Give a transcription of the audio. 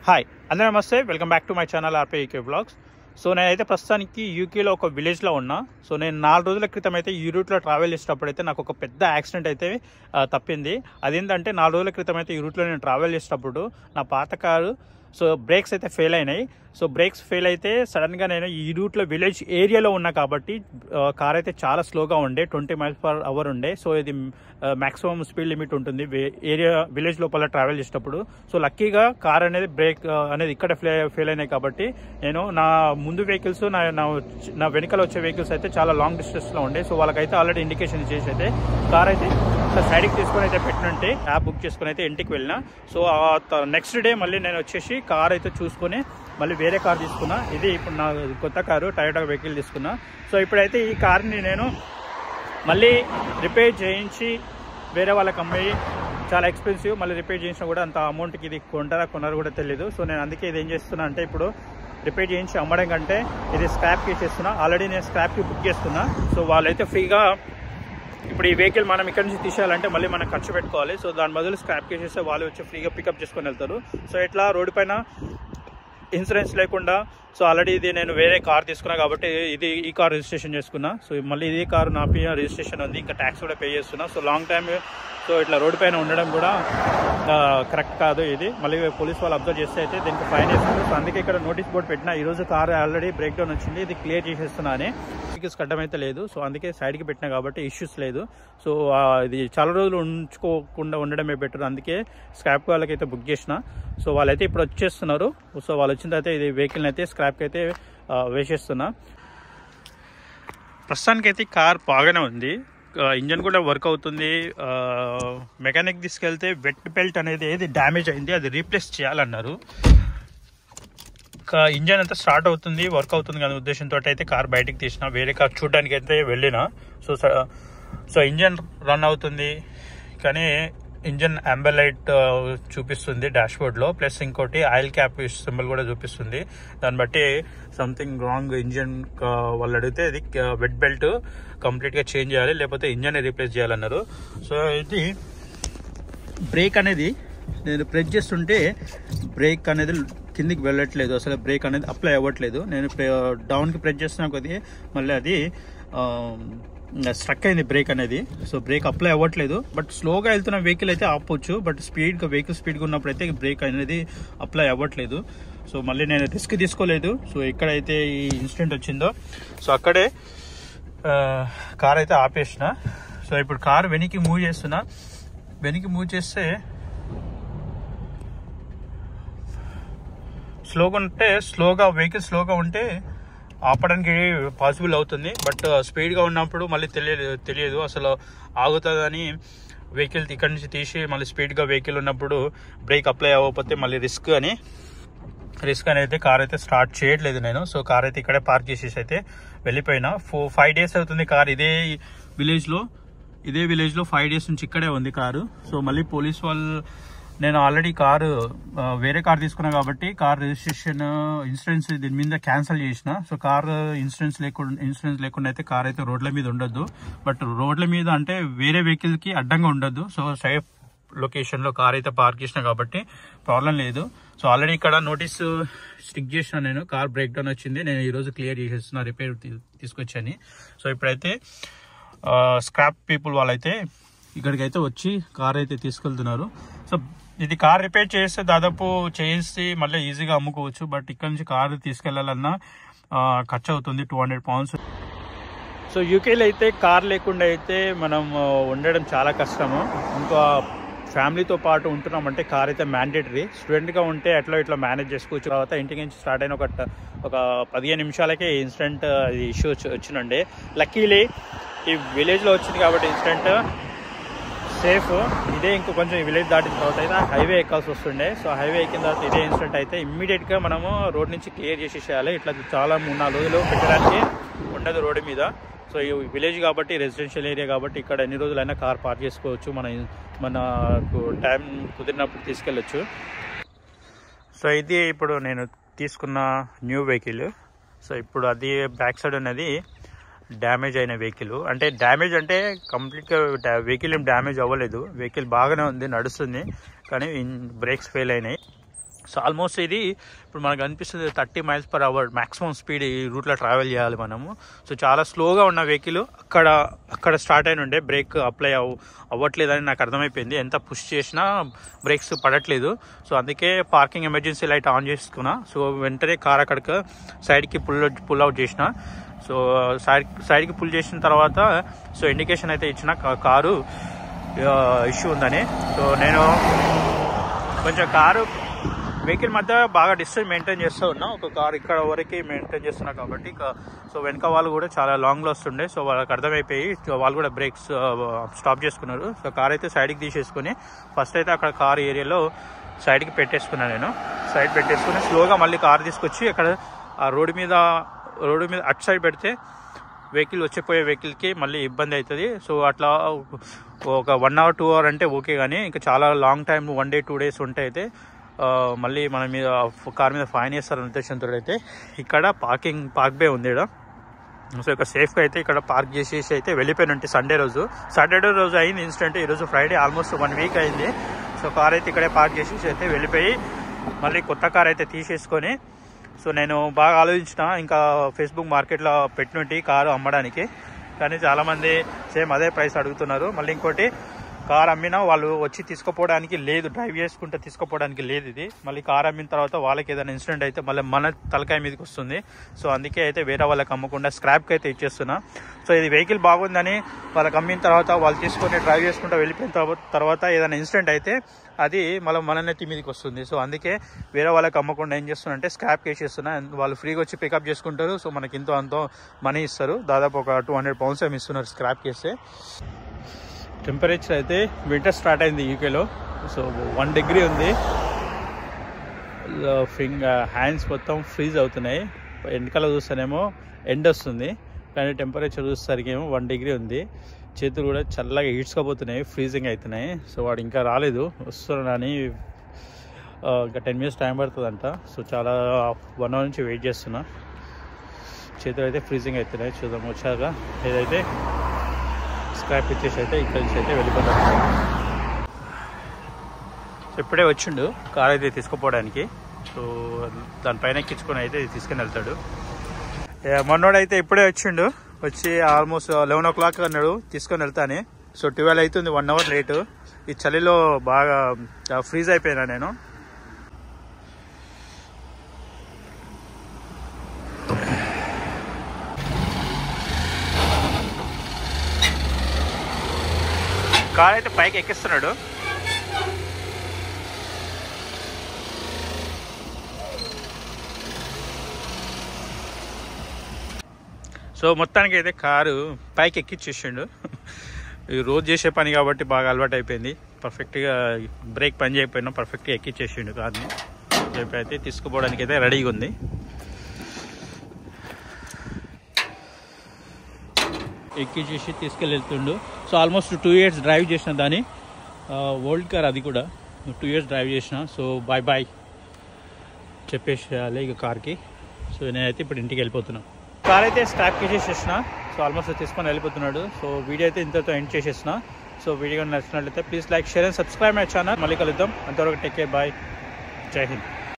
Hi అందరూ నమస్తే, welcome back to my channel RPK vlogs. So నేనైతే ప్రస్తుతానికి యూకేలో ఒక విలేజ్లో ఉన్నా. సో నేను 4 రోజుల క్రితం అయితే ఈ రూట్లో ట్రావెల్ చేసేటప్పుడు అయితే నాకు ఒక పెద్ద యాక్సిడెంట్ అయితే తప్పింది. అదేంటంటే 4 రోజుల క్రితం అయితే ఈ రూట్లో నేను ట్రావెల్ చేసేటప్పుడు నా పాత కారు బ్రేక్స్ అయితే ఫెయిల్ అయినాయి. సో బ్రేక్స్ ఫెయిల్ అయితే సడన్గా నేను ఈ రూట్లో విలేజ్ ఏరియాలో ఉన్నా కాబట్టి కార్ అయితే చాలా స్లోగా ఉండే, 20 mph ఉండే. సో ఇది మ్యాక్సిమం స్పీడ్ లిమిట్ ఉంటుంది విలేజ్ లోపల ట్రావెల్ చేసేటప్పుడు. సో లక్కీగా కార్ అనేది బ్రేక్ అనేది ఇక్కడ ఫెయిల్ అయినాయి కాబట్టి నేను నా ముందు వెహికల్స్ నా వెనకాల వచ్చే వెహికల్స్ అయితే చాలా లాంగ్ డిస్టెన్స్లో ఉండే. సో వాళ్ళకైతే ఆల్రెడీ ఇండికేషన్ చేసి అయితే కార్ అయితే సైడ్కి తీసుకొని అయితే పెట్టినట్టే యాప్ బుక్ చేసుకుని అయితే ఇంటికి వెళ్ళిన. సో నెక్స్ట్ డే మళ్ళీ నేను వచ్చేసి కార్ అయితే చూసుకొని మళ్ళీ వేరే కార్ తీసుకున్నా. ఇది ఇప్పుడు నా కొత్త కారు టయోటా వెహికల్ తీసుకున్నా. సో ఇప్పుడైతే ఈ కార్ని నేను మళ్ళీ రిపేర్ చేయించి వేరే వాళ్ళకి అమ్మాయి, చాలా ఎక్స్పెన్సివ్, మళ్ళీ రిపేర్ చేయించినా కూడా అంత అమౌంట్కి ఇది కొనరు కూడా తెలియదు. సో నేను అందుకే ఇది ఏం చేస్తున్నా అంటే ఇప్పుడు రిపేర్ చేయించి అమ్మడం కంటే ఇది స్క్రాప్కి ఇచ్చేస్తున్నా. ఆల్రెడీ నేను స్క్రాప్కి బుక్ చేస్తున్నా. సో వాళ్ళైతే ఫ్రీగా ఇప్పుడు ఈ వెహికల్ మనం ఇక్కడ నుంచి తీసేయాలంటే మళ్ళీ మనం ఖర్చు పెట్టుకోవాలి. సో దాని బదులు స్క్రాప్కి చేస్తే వాళ్ళు వచ్చి ఫ్రీగా పికప్ చేసుకొని వెళ్తారు. సో ఇట్లా రోడ్డు పైన ఇన్సూరెన్స్ లేకుండా, సో ఆల్రెడీ ఇది నేను వేరే కార్ తీసుకున్నా కాబట్టి ఈ కార్ రిజిస్ట్రేషన్ చేసుకున్నా. సో మళ్ళీ ఇదే కారు నా పైన రిజిస్ట్రేషన్ ఉంది, ఇంకా ట్యాక్స్ కూడా పే చేస్తున్నా. సో లాంగ్ టైం సో ఇట్లా రోడ్డు పైన ఉండడం కూడా కరెక్ట్ కాదు. ఇది మళ్ళీ పోలీస్ వాళ్ళు అబ్జర్వ్ చేస్తే అయితే దీనికి ఫైన్ వేస్తున్నారు. సో అందుకే ఇక్కడ నోటీస్ బోర్డు పెట్టినా, ఈరోజు కార్ ఆల్రెడీ బ్రేక్ డౌన్ వచ్చింది, ఇది క్లియర్ చేసేస్తున్నా అని. కట్టడం అయితే లేదు. సో అందుకే సైడ్కి పెట్టినా కాబట్టి ఇష్యూస్ లేదు. సో ఇది చాలా రోజులు ఉంచుకోకుండా ఉండడమే బెటర్. అందుకే స్క్రాప్ వాళ్ళకైతే బుక్ చేసిన. సో వాళ్ళైతే ఇప్పుడు వచ్చేస్తున్నారు. సో వాళ్ళు వచ్చిన తర్వాత ఇది వెహికల్ని అయితే స్క్రాప్కి అయితే వేసేస్తున్నా. ప్రస్తుతానికైతే కార్ బాగానే ఉంది, ఇంజన్ కూడా వర్క్ అవుతుంది. మెకానిక్ తీసుకెళ్తే వెట్ బెల్ట్ అనేది ఏది డ్యామేజ్ అయింది, అది రీప్లేస్ చేయాలన్నారు. ఇంజన్ అంతా స్టార్ట్ అవుతుంది, వర్క్ అవుతుంది కానీ ఉద్దేశంతో అయితే కార్ బయటకు తీసిన, వేరే కార్ చూడడానికి అయితే వెళ్ళిన. సో ఇంజన్ రన్ అవుతుంది కానీ ఇంజన్ అంబర్ లైట్ చూపిస్తుంది డాష్ బోర్డ్లో, ప్లస్ ఇంకోటి ఆయిల్ క్యాప్ సింబల్ కూడా చూపిస్తుంది. దాన్ని బట్టి సంథింగ్ రాంగ్. ఇంజన్ వాళ్ళు అడిగితే ఇది వెట్ బెల్ట్ కంప్లీట్గా చేంజ్ చేయాలి, లేకపోతే ఇంజన్ రీప్లేస్ చేయాలన్నారు. సో ఇది బ్రేక్ అనేది నేను ప్రెస్ చేస్తుంటే బ్రేక్ అనేది కిందికి వెళ్ళట్లేదు, అసలు బ్రేక్ అనేది అప్లై అవ్వట్లేదు. నేను డౌన్కి ప్రెస్ చేస్తున్నా కొద్దిగా మళ్ళీ అది స్ట్రక్ అయింది బ్రేక్ అనేది. సో బ్రేక్ అప్లై అవ్వట్లేదు. బట్ స్లోగా వెళ్తున్న వెహికల్ అయితే ఆపొచ్చు, బట్ వెహికల్ స్పీడ్గా ఉన్నప్పుడు అయితే బ్రేక్ అనేది అప్లై అవ్వట్లేదు. సో మళ్ళీ నేను రిస్క్ తీసుకోలేదు. సో ఎక్కడైతే ఈ ఇన్సిడెంట్ వచ్చిందో సో అక్కడే కార్ అయితే ఆపేసిన. సో ఇప్పుడు కార్ వెనక్కి మూవ్ చేస్తున్నా. వెనక్కి మూవ్ చేస్తే వెహికల్ స్లోగా ఉంటే ఆపడానికి పాసిబుల్ అవుతుంది. బట్ స్పీడ్గా ఉన్నప్పుడు మళ్ళీ తెలియదు అసలు ఆగుతుందని. వెహికల్ ఇక్కడి నుంచి తీసి మళ్ళీ స్పీడ్గా వెహికల్ ఉన్నప్పుడు బ్రేక్ అప్లై అవ్వకపోతే మళ్ళీ రిస్క్ అనేది కార్ అయితే స్టార్ట్ చేయట్లేదు నేను. సో కార్ అయితే ఇక్కడే పార్క్ చేసేసి అయితే వెళ్ళిపోయినా. 5 days అవుతుంది కార్ ఇదే విలేజ్లో 5 days నుంచి ఇక్కడే ఉంది కారు. సో మళ్ళీ పోలీస్ వాళ్ళు, నేను ఆల్రెడీ కారు వేరే కార్ తీసుకున్నా కాబట్టి కార్ రిజిస్ట్రేషన్ ఇన్సూరెన్స్ దీని మీద క్యాన్సిల్ చేసిన. సో కార్ ఇన్సూరెన్స్ లేకుండా అయితే కార్ అయితే రోడ్ల మీద ఉండొద్దు. బట్ రోడ్ల మీద అంటే వేరే వెహికల్కి అడ్డంగా ఉండొద్దు. సో సేఫ్ లొకేషన్లో కార్ అయితే పార్క్ చేసిన కాబట్టి ప్రాబ్లం లేదు. సో ఆల్రెడీ ఇక్కడ నోటీస్ స్టిక్ చేసిన నేను, కార్ బ్రేక్ డౌన్ వచ్చింది, నేను ఈరోజు క్లియర్ చేసేస్తున్నా రిపేర్ తీసుకొచ్చని. సో ఇప్పుడైతే స్క్రాప్ పీపుల్ వాళ్ళైతే ఇక్కడికి అయితే వచ్చి కార్ అయితే తీసుకెళ్తున్నారు. సో ఇది కార్ రిపేర్ చేస్తే దాదాపు చేసి మళ్ళీ ఈజీగా అమ్ముకోవచ్చు. బట్ ఇక్కడ నుంచి కారు తీసుకెళ్లాలన్నా ఖర్చు అవుతుంది 200 pounds. సో యూకేలో అయితే కార్ లేకుండా అయితే మనం ఉండడం చాలా కష్టము. ఇంకా ఫ్యామిలీతో పాటు ఉంటున్నామంటే కార్ అయితే మ్యాండేటరీ. స్టూడెంట్గా ఉంటే ఇట్లా మేనేజ్ చేసుకోవచ్చు. తర్వాత ఇంటికి నుంచి స్టార్ట్ అయిన ఒక 15 నిమిషాలకే ఇన్సిడెంట్ ఇష్యూ వచ్చినండి. లక్కీలీ ఈ విలేజ్లో వచ్చింది కాబట్టి ఇన్సిడెంట్ సేఫ్. ఇదే ఇంకో కొంచెం విలేజ్ దాటిన తర్వాత అయితే హైవే ఎక్కాల్సి వస్తుండే. సో హైవే ఎక్కిన తర్వాత ఇదే ఇన్సిడెంట్ అయితే ఇమ్మీడియట్గా మనము రోడ్ నుంచి క్లియర్ చేసేసేయాలి. ఇట్లా చాలా 3-4 రోజులు పెట్టడానికి ఉండదు రోడ్డు మీద. సో ఈ విలేజ్ కాబట్టి, రెసిడెన్షియల్ ఏరియా కాబట్టి ఇక్కడ ఎన్ని రోజులైనా కార్ పార్క్ చేసుకోవచ్చు. మనకు టైం కుదిరినప్పుడు తీసుకెళ్ళచ్చు. సో ఇది ఇప్పుడు నేను తీసుకున్న న్యూ వెహికల్. సో ఇప్పుడు అది బ్యాక్ సైడ్ ఉన్నది డ్యామేజ్ అయిన వెహికల్. అంటే డ్యామేజ్ అంటే కంప్లీట్గా వెహికల్ ఏం డ్యామేజ్ అవ్వలేదు, వెహికల్ బాగానే ఉంది, నడుస్తుంది, కానీ బ్రేక్స్ ఫెయిల్ అయినాయి. సో ఆల్మోస్ట్ ఇది ఇప్పుడు మనకు అనిపిస్తుంది 30 miles per hour maximum speed ఈ రూట్లో ట్రావెల్ చేయాలి మనము. సో చాలా స్లోగా ఉన్న వెహికల్ అక్కడ స్టార్ట్ అయిన ఉండే బ్రేక్ అప్లై అవ్వట్లేదని నాకు అర్థమైపోయింది. ఎంత పుష్ చేసినా బ్రేక్స్ పడట్లేదు. సో అందుకే పార్కింగ్ ఎమర్జెన్సీ లైట్ ఆన్ చేసుకున్నా. సో వెంటనే కార్ అక్కడికి సైడ్కి పుల్ అవుట్ చేసిన. సో సైడ్కి పుల్ చేసిన తర్వాత సో ఇండికేషన్ అయితే ఇచ్చిన కారు ఇష్యూ ఉందని. సో నేను కొంచెం కారు వెహికల్ మధ్య బాగా డిస్టెన్స్ మెయింటైన్ చేస్తూ ఉన్నా. ఒక కార్ ఇక్కడ వరకు మెయింటైన్ చేస్తున్నా కాబట్టి సో వెనక వాళ్ళు కూడా చాలా లాంగ్లో వస్తుండే. సో వాళ్ళకి అర్థమైపోయి వాళ్ళు కూడా బ్రేక్స్ స్టాప్ చేసుకున్నారు. సో కార్ అయితే సైడ్కి తీసేసుకుని ఫస్ట్ అయితే అక్కడ కార్ ఏరియాలో సైడ్కి పెట్టేసుకున్నాను. నేను సైడ్ పెట్టేసుకుని స్లోగా మళ్ళీ కార్ తీసుకొచ్చి అక్కడ ఆ రోడ్డు మీద అటు సైడ్ పెడితే వెహికల్ వచ్చిపోయే వెహికల్కి మళ్ళీ ఇబ్బంది అవుతుంది. సో అట్లా ఒక 1 hour 2 hour అంటే ఓకే, కానీ ఇంకా చాలా లాంగ్ టైం 1 day 2 days ఉంటే అయితే మళ్ళీ మన మీద కార్ మీద ఫైన్ చేస్తారనే ఉద్దేశంతో అయితే ఇక్కడ పార్క్ బే ఉంది ఇక్కడ. సో ఇక్కడ సేఫ్గా అయితే ఇక్కడ పార్క్ చేసేసి అయితే వెళ్ళిపోయినట్టు సండే రోజు అయింది ఇన్సిడెంట్. ఈరోజు ఫ్రైడే, ఆల్మోస్ట్ 1 week అయింది. సో కార్ అయితే ఇక్కడే పార్క్ చేసేసి అయితే వెళ్ళిపోయి మళ్ళీ కొత్త కార్ అయితే తీసేసుకొని సో నేను బాగా ఆలోచించిన ఇంకా ఫేస్బుక్ మార్కెట్లో పెట్టినట్టు కారు అమ్మడానికి, కానీ చాలామంది సేమ్ అదే ప్రైస్ అడుగుతున్నారు. మళ్ళీ ఇంకోటి కార్ అమ్మినా వాళ్ళు వచ్చి తీసుకుపోవడానికి లేదు, డ్రైవ్ చేసుకుంటే తీసుకుపోవడానికి లేదు. ఇది మళ్ళీ కార్ అమ్మిన తర్వాత వాళ్ళకి ఏదైనా ఇన్సిడెంట్ అయితే మళ్ళీ మన తలకాయ మీదకి వస్తుంది. సో అందుకే అయితే వేరే వాళ్ళకి అమ్మకుండా స్క్రాప్కి అయితే ఇచ్చేస్తున్నా. సో ఇది వెహికల్ బాగుందని వాళ్ళకి అమ్మిన తర్వాత వాళ్ళు తీసుకొని డ్రైవ్ చేసుకుంటూ వెళ్ళిపోయిన తర్వాత ఏదైనా ఇన్సిడెంట్ అయితే అది మళ్ళీ మన నెత్తి మీదకి వస్తుంది. సో అందుకే వేరే వాళ్ళకి అమ్మకుండా ఏం చేస్తున్నా అంటే స్క్రాప్కి వేసేస్తున్నా. వాళ్ళు ఫ్రీగా వచ్చి పికప్ చేసుకుంటారు. సో మనకి అంతో మనీ ఇస్తారు, దాదాపు ఒక 200 pounds ఏమి ఇస్తున్నారు స్క్రాప్కి వేస్తే. టెంపరేచర్ అయితే వింటర్ స్టార్ట్ అయింది యూకేలో. సో 1 degree ఉంది. హ్యాండ్స్ మొత్తం ఫ్రీజ్ అవుతున్నాయి. వెనకాల చూస్తేనేమో ఎండ్ వస్తుంది, కానీ టెంపరేచర్ చూసేసరికి ఏమో 1 degree ఉంది. చేతులు కూడా చల్లగా ఈడ్చుకోబోతున్నాయి, ఫ్రీజింగ్ అవుతున్నాయి. సో వాడు ఇంకా రాలేదు, వస్తున్నాడని ఇంకా 10 minutes టైం పడుతుందంట. సో చాలా 1 hour నుంచి వెయిట్ చేస్తున్నా. చేతులు అయితే ఫ్రీజింగ్ అవుతున్నాయి. చూద్దాం వచ్చాక ఏదైతే స్క్రాప్ ఇచ్చేసి అయితే ఇక్కడి నుంచి అయితే వెళ్ళిపోతాం. సో ఇప్పుడే వచ్చిండు కార్ అయితే తీసుకుపోవడానికి. సో దానిపైన ఎక్కించుకొని అయితే తీసుకుని వెళ్తాడు. మొన్నోడైతే ఇప్పుడే వచ్చి ఆల్మోస్ట్ 11 o'clock అన్నాడు తీసుకొని వెళ్తాను. సో 12 అవుతుంది, 1 hour లేటు. ఈ చలిలో బాగా ఫ్రీజ్ అయిపోయినా నేను. కార్ అయితే పైకి ఎక్కిస్తున్నాడు. సో మొత్తానికి అయితే కారు పైకి ఎక్కిచ్చేసిండు. రోజు చేసే పని కాబట్టి బాగా అలవాటు అయిపోయింది. పర్ఫెక్ట్గా బ్రేక్ పని చేయకపోయినా పర్ఫెక్ట్గా ఎక్కిచ్చేసిండు కార్ని. రేపు అయితే తీసుకుపోవడానికి అయితే రెడీగా ఉంది. ఎక్కిచ్చేసి తీసుకెళ్తుండు. సో ఆల్మోస్ట్ 2 years డ్రైవ్ చేసిన దాన్ని, ఓల్డ్ కార్ అది కూడా 2 years డ్రైవ్ చేసిన. సో బాయ్ చెప్పేసేయాలి ఇక కార్కి. సో నేనైతే ఇప్పుడు ఇంటికి వెళ్ళిపోతున్నాను. కార్ అయితే స్క్రాప్కి చేసేసిన. సో ఆల్మోస్ట్ తీసుకొని వెళ్ళిపోతున్నాడు. సో వీడియో అయితే ఇంతతో ఎండ్ చేసేసిన. సో వీడియో నచ్చినట్లయితే please like, share and subscribe my channel. మళ్ళీ కలుద్దాం. అంతవరకు టేక్ కేర్, బాయ్, జై హింద్.